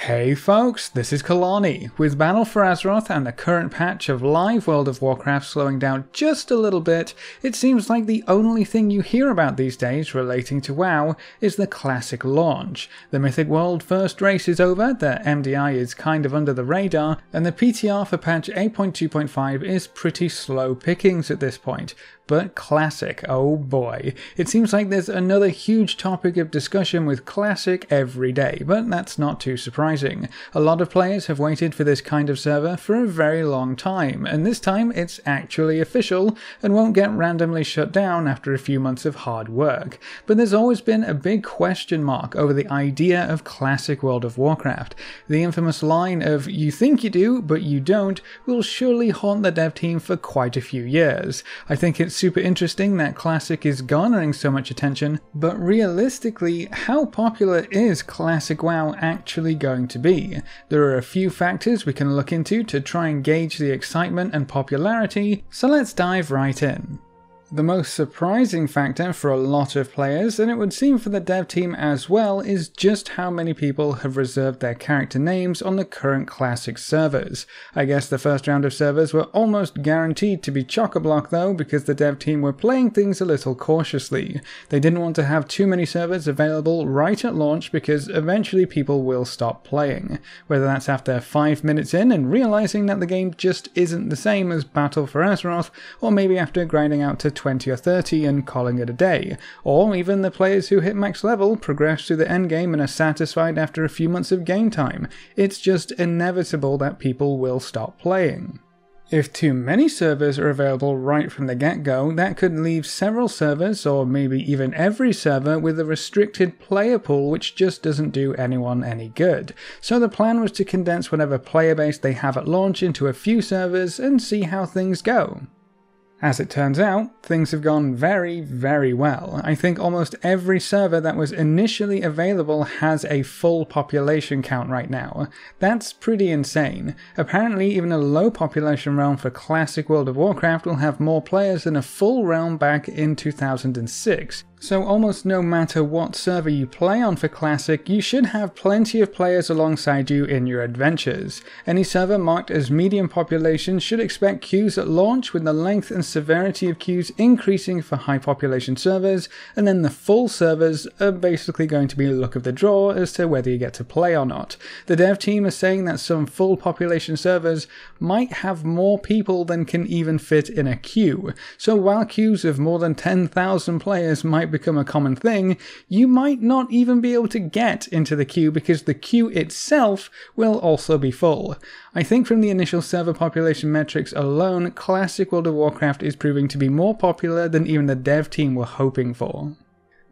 Hey folks, this is Kelani. With Battle for Azeroth and the current patch of live World of Warcraft slowing down just a little bit, it seems like the only thing you hear about these days relating to WoW is the classic launch. The Mythic World first race is over, the MDI is kind of under the radar, and the PTR for patch 8.2.5 is pretty slow pickings at this point. But Classic, oh boy. It seems like there's another huge topic of discussion with Classic every day, but that's not too surprising. A lot of players have waited for this kind of server for a very long time, and this time it's actually official and won't get randomly shut down after a few months of hard work. But there's always been a big question mark over the idea of Classic World of Warcraft. The infamous line of "you think you do, but you don't" will surely haunt the dev team for quite a few years. I think it's super interesting that Classic is garnering so much attention, but realistically, how popular is Classic WoW actually going to be? There are a few factors we can look into to try and gauge the excitement and popularity, so let's dive right in. The most surprising factor for a lot of players, and it would seem for the dev team as well, is just how many people have reserved their character names on the current Classic servers. I guess the first round of servers were almost guaranteed to be chock-a-block though, because the dev team were playing things a little cautiously. They didn't want to have too many servers available right at launch because eventually people will stop playing. Whether that's after 5 minutes in and realizing that the game just isn't the same as Battle for Azeroth, or maybe after grinding out to 20 or 30 and calling it a day, or even the players who hit max level, progress through the endgame and are satisfied after a few months of game time. It's just inevitable that people will stop playing. If too many servers are available right from the get-go, that could leave several servers, or maybe even every server, with a restricted player pool which just doesn't do anyone any good. So the plan was to condense whatever player base they have at launch into a few servers and see how things go. As it turns out, things have gone very, very well. I think almost every server that was initially available has a full population count right now. That's pretty insane. Apparently, even a low population realm for Classic World of Warcraft will have more players than a full realm back in 2006. So almost no matter what server you play on for Classic, you should have plenty of players alongside you in your adventures. Any server marked as medium population should expect queues at launch, with the length and severity of queues increasing for high population servers, and then the full servers are basically going to be luck of the draw as to whether you get to play or not. The dev team is saying that some full population servers might have more people than can even fit in a queue. So while queues of more than 10,000 players might become a common thing, you might not even be able to get into the queue because the queue itself will also be full. I think from the initial server population metrics alone, Classic World of Warcraft is proving to be more popular than even the dev team were hoping for.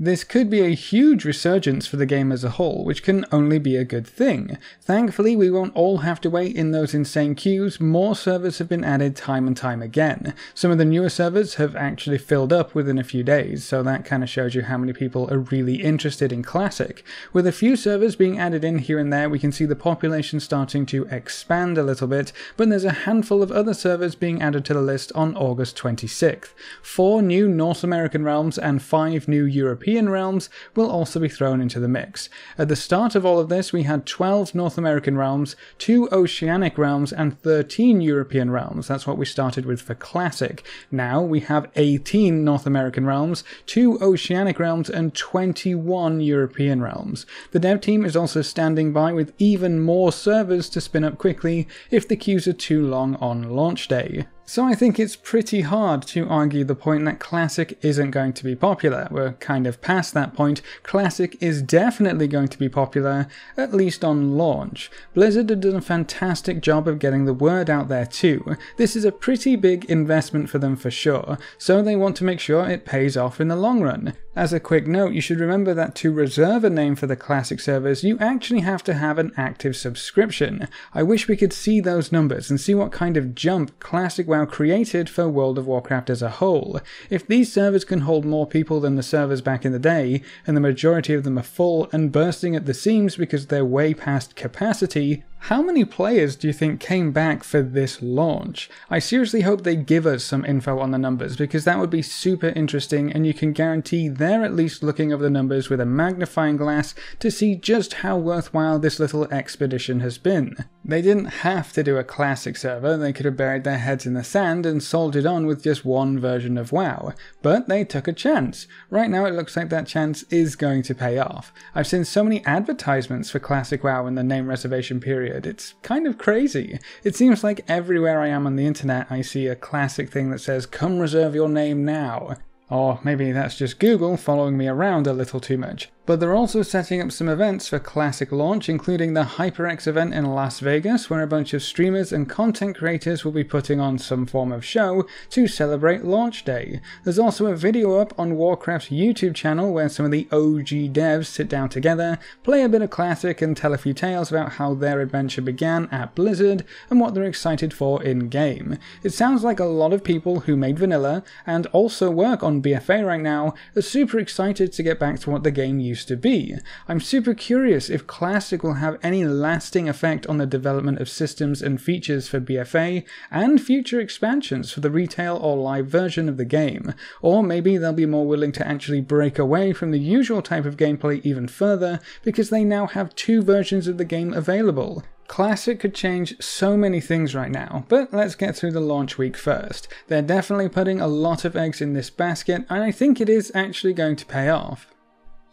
This could be a huge resurgence for the game as a whole, which can only be a good thing. Thankfully, we won't all have to wait in those insane queues. More servers have been added time and time again. Some of the newer servers have actually filled up within a few days, so that kind of shows you how many people are really interested in Classic. With a few servers being added in here and there, we can see the population starting to expand a little bit, but there's a handful of other servers being added to the list on August 26th. 4 new North American realms and 5 new European realms will also be thrown into the mix. At the start of all of this, we had 12 North American realms, 2 Oceanic realms, and 13 European realms. That's what we started with for Classic. Now we have 18 North American realms, 2 Oceanic realms, and 21 European realms. The dev team is also standing by with even more servers to spin up quickly if the queues are too long on launch day. So I think it's pretty hard to argue the point that Classic isn't going to be popular. We're kind of past that point. Classic is definitely going to be popular, at least on launch. Blizzard have done a fantastic job of getting the word out there too. This is a pretty big investment for them for sure, so they want to make sure it pays off in the long run. As a quick note, you should remember that to reserve a name for the Classic servers, you actually have to have an active subscription. I wish we could see those numbers and see what kind of jump Classic WoW created for World of Warcraft as a whole. If these servers can hold more people than the servers back in the day, and the majority of them are full and bursting at the seams because they're way past capacity, How many players do you think came back for this launch? I seriously hope they give us some info on the numbers, because that would be super interesting, and you can guarantee they're at least looking over the numbers with a magnifying glass to see just how worthwhile this little expedition has been. They didn't have to do a classic server, they could have buried their heads in the sand and soldiered on with just one version of WoW, but they took a chance. Right now it looks like that chance is going to pay off. I've seen so many advertisements for classic WoW in the name reservation period. It's kind of crazy. It seems like everywhere I am on the internet I see a classic thing that says, "Come reserve your name now." Or maybe that's just Google following me around a little too much. But they're also setting up some events for Classic launch, including the HyperX event in Las Vegas, where a bunch of streamers and content creators will be putting on some form of show to celebrate launch day. There's also a video up on Warcraft's YouTube channel where some of the OG devs sit down together, play a bit of Classic and tell a few tales about how their adventure began at Blizzard and what they're excited for in-game. It sounds like a lot of people who made Vanilla and also work on BFA right now are super excited to get back to what the game used to be. I'm super curious if Classic will have any lasting effect on the development of systems and features for BFA and future expansions for the retail or live version of the game, or maybe they'll be more willing to actually break away from the usual type of gameplay even further because they now have two versions of the game available. Classic could change so many things right now, but let's get through the launch week first. They're definitely putting a lot of eggs in this basket, and I think it is actually going to pay off.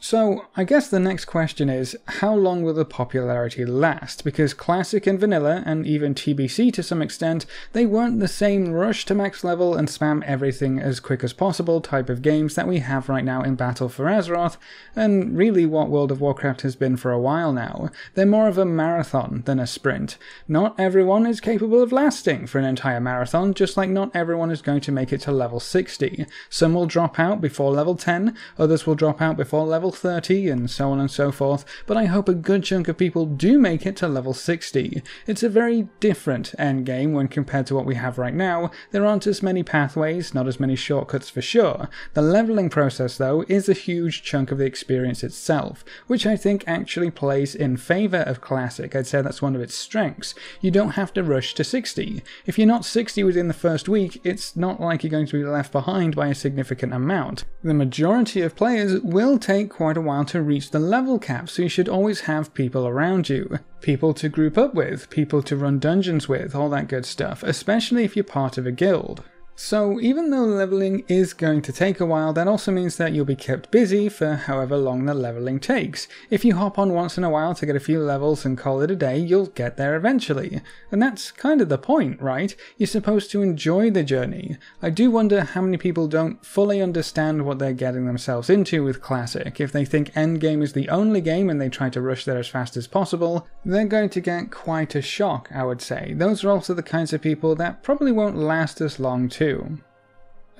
So, I guess the next question is, how long will the popularity last? Because Classic and Vanilla, and even TBC to some extent, they weren't the same rush to max level and spam everything as quick as possible type of games that we have right now in Battle for Azeroth, and really what World of Warcraft has been for a while now. They're more of a marathon than a sprint. Not everyone is capable of lasting for an entire marathon, just like not everyone is going to make it to level 60. Some will drop out before level 10, others will drop out before level 30, and so on and so forth, but I hope a good chunk of people do make it to level 60. It's a very different endgame when compared to what we have right now. There aren't as many pathways, not as many shortcuts for sure. The leveling process though is a huge chunk of the experience itself, which I think actually plays in favour of Classic. I'd say that's one of its strengths. You don't have to rush to 60. If you're not 60 within the first week, it's not like you're going to be left behind by a significant amount. The majority of players will take quite a while to reach the level cap, so you should always have people around you. People to group up with, people to run dungeons with, all that good stuff, especially if you're part of a guild. So even though leveling is going to take a while, that also means that you'll be kept busy for however long the leveling takes. If you hop on once in a while to get a few levels and call it a day, you'll get there eventually. And that's kind of the point, right? You're supposed to enjoy the journey. I do wonder how many people don't fully understand what they're getting themselves into with Classic. If they think Endgame is the only game and they try to rush there as fast as possible, they're going to get quite a shock, I would say. Those are also the kinds of people that probably won't last as long too.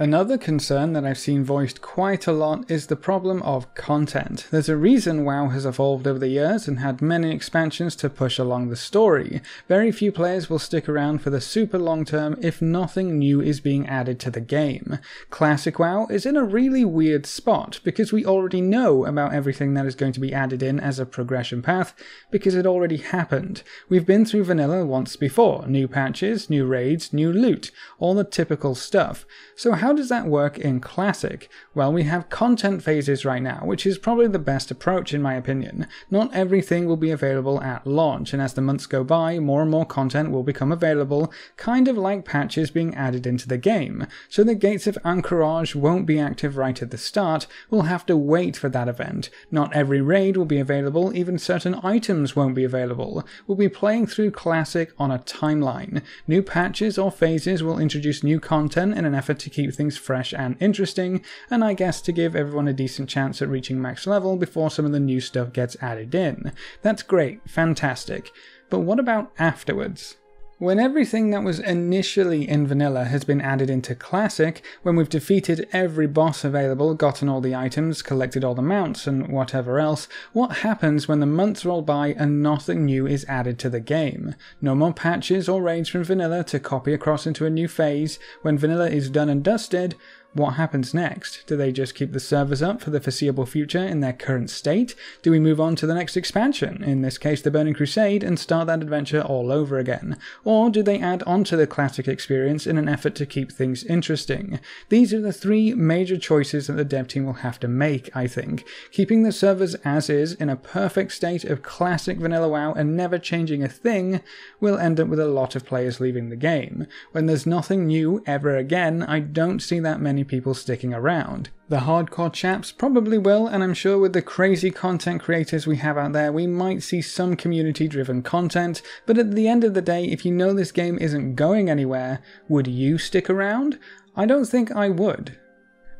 Another concern that I've seen voiced quite a lot is the problem of content. There's a reason WoW has evolved over the years and had many expansions to push along the story. Very few players will stick around for the super long term if nothing new is being added to the game. Classic WoW is in a really weird spot because we already know about everything that is going to be added in as a progression path because it already happened. We've been through Vanilla once before. New patches, new raids, new loot, all the typical stuff. So how does that work in Classic? Well, we have content phases right now, which is probably the best approach in my opinion. Not everything will be available at launch, and as the months go by, more and more content will become available, kind of like patches being added into the game. So the Gates of Anchorage won't be active right at the start, we'll have to wait for that event. Not every raid will be available, even certain items won't be available. We'll be playing through Classic on a timeline. New patches or phases will introduce new content in an effort to keep things fresh and interesting, and I guess to give everyone a decent chance at reaching max level before some of the new stuff gets added in. That's great, fantastic. But what about afterwards? When everything that was initially in Vanilla has been added into Classic, when we've defeated every boss available, gotten all the items, collected all the mounts and whatever else, what happens when the months roll by and nothing new is added to the game? No more patches or raids from Vanilla to copy across into a new phase. When Vanilla is done and dusted, What happens next? Do they just keep the servers up for the foreseeable future in their current state? Do we move on to the next expansion, in this case the Burning Crusade, and start that adventure all over again? Or do they add on to the classic experience in an effort to keep things interesting? These are the three major choices that the dev team will have to make, I think. Keeping the servers as is in a perfect state of classic vanilla WoW and never changing a thing will end up with a lot of players leaving the game. When there's nothing new ever again, I don't see that many people sticking around. The hardcore chaps probably will, and I'm sure with the crazy content creators we have out there, we might see some community-driven content, but at the end of the day, if you know this game isn't going anywhere, would you stick around? I don't think I would.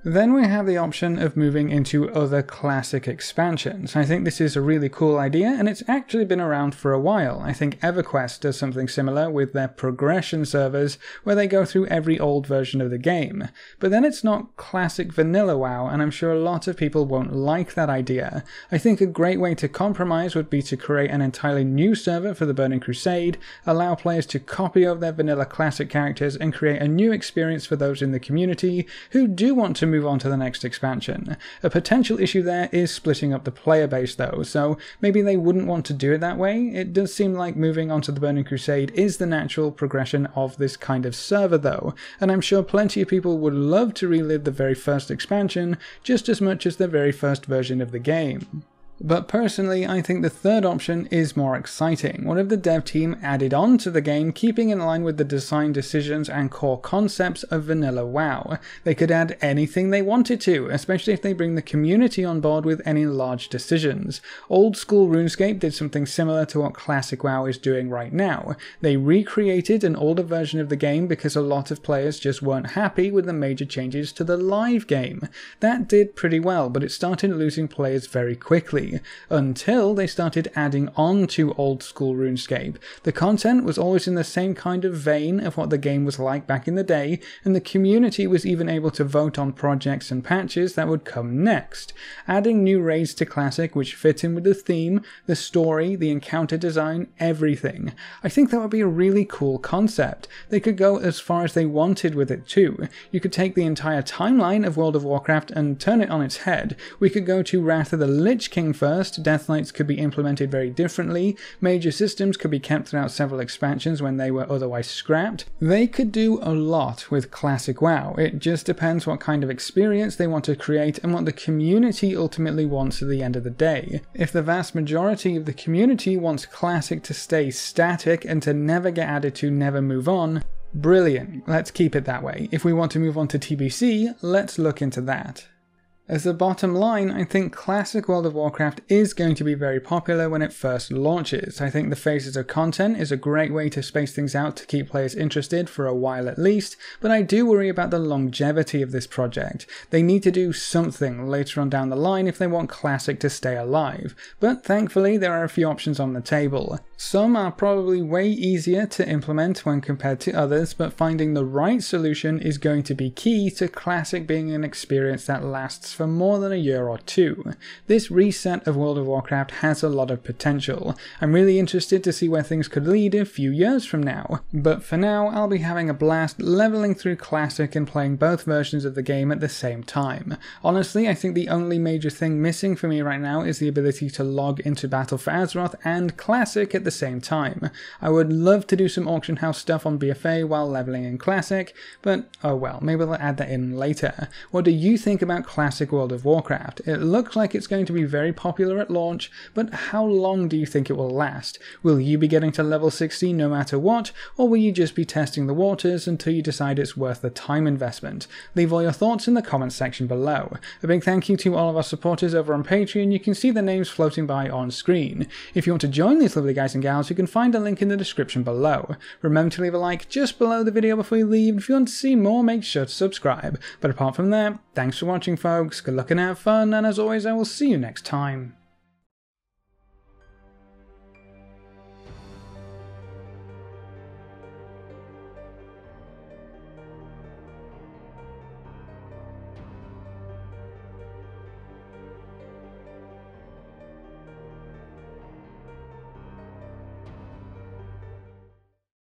Then we have the option of moving into other classic expansions. I think this is a really cool idea, and it's actually been around for a while. I think EverQuest does something similar with their progression servers, where they go through every old version of the game. But then it's not classic vanilla WoW, and I'm sure a lot of people won't like that idea. I think a great way to compromise would be to create an entirely new server for the Burning Crusade, allow players to copy over their vanilla classic characters, and create a new experience for those in the community who do want to move on to the next expansion. A potential issue there is splitting up the player base though, so maybe they wouldn't want to do it that way. It does seem like moving on to the Burning Crusade is the natural progression of this kind of server though, and I'm sure plenty of people would love to relive the very first expansion just as much as the very first version of the game. But personally, I think the third option is more exciting. What if the dev team added on to the game, keeping in line with the design decisions and core concepts of vanilla WoW? They could add anything they wanted to, especially if they bring the community on board with any large decisions. Old school RuneScape did something similar to what classic WoW is doing right now. They recreated an older version of the game because a lot of players just weren't happy with the major changes to the live game. That did pretty well, but it started losing players very quickly, until they started adding on to old school RuneScape. The content was always in the same kind of vein of what the game was like back in the day, and the community was even able to vote on projects and patches that would come next. Adding new raids to Classic which fit in with the theme, the story, the encounter design, everything. I think that would be a really cool concept. They could go as far as they wanted with it too. You could take the entire timeline of World of Warcraft and turn it on its head. We could go to Wrath of the Lich King first, Death Knights could be implemented very differently, major systems could be kept throughout several expansions when they were otherwise scrapped. They could do a lot with classic WoW. It just depends what kind of experience they want to create and what the community ultimately wants at the end of the day. If the vast majority of the community wants classic to stay static and to never get added to, never move on, brilliant, let's keep it that way. If we want to move on to TBC, let's look into that. As a bottom line, I think classic World of Warcraft is going to be very popular when it first launches. I think the phases of content is a great way to space things out to keep players interested for a while at least, but I do worry about the longevity of this project. They need to do something later on down the line if they want classic to stay alive, but thankfully there are a few options on the table. Some are probably way easier to implement when compared to others, but finding the right solution is going to be key to classic being an experience that lasts for more than a year or two. This reset of World of Warcraft has a lot of potential. I'm really interested to see where things could lead a few years from now. But for now, I'll be having a blast leveling through Classic and playing both versions of the game at the same time. Honestly, I think the only major thing missing for me right now is the ability to log into Battle for Azeroth and Classic at the same time. I would love to do some auction house stuff on BFA while leveling in Classic, but oh well, maybe I'll add that in later. What do you think about Classic World of Warcraft? It looks like it's going to be very popular at launch, but how long do you think it will last? Will you be getting to level 60 no matter what, or will you just be testing the waters until you decide it's worth the time investment? Leave all your thoughts in the comments section below. A big thank you to all of our supporters over on Patreon. You can see the names floating by on screen. If you want to join these lovely guys and gals, you can find a link in the description below. Remember to leave a like just below the video before you leave. If you want to see more, make sure to subscribe. But apart from that, thanks for watching folks, good luck and have fun, and as always I will see you next time.